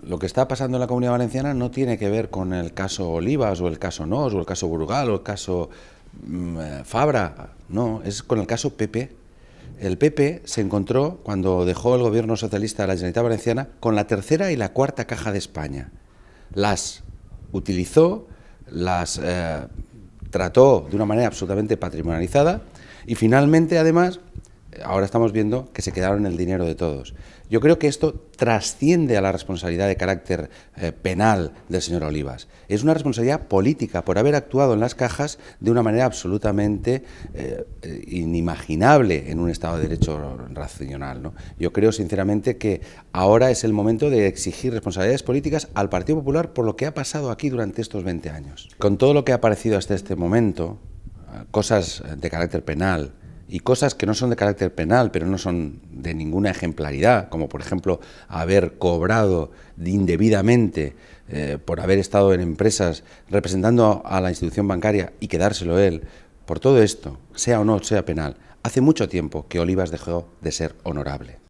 lo que está pasando en la Comunidad Valenciana no tiene que ver con el caso Olivas o el caso Nos o el caso Brugal o el caso Fabra, no, es con el caso PP. El PP se encontró, cuando dejó el gobierno socialista de la Generalitat Valenciana, con la tercera y la cuarta caja de España. Las utilizó, las trató de una manera absolutamente patrimonializada y finalmente, además, ahora estamos viendo que se quedaron el dinero de todos. Yo creo que esto trasciende a la responsabilidad de carácter penal del señor Olivas. Es una responsabilidad política por haber actuado en las cajas de una manera absolutamente inimaginable en un Estado de Derecho racional, ¿no? Yo creo sinceramente que ahora es el momento de exigir responsabilidades políticas al Partido Popular por lo que ha pasado aquí durante estos 20 años. Con todo lo que ha aparecido hasta este momento, cosas de carácter penal, y cosas que no son de carácter penal, pero no son de ninguna ejemplaridad, como por ejemplo haber cobrado indebidamente por haber estado en empresas representando a la institución bancaria y quedárselo él, por todo esto, sea o no sea penal, hace mucho tiempo que Olivas dejó de ser honorable.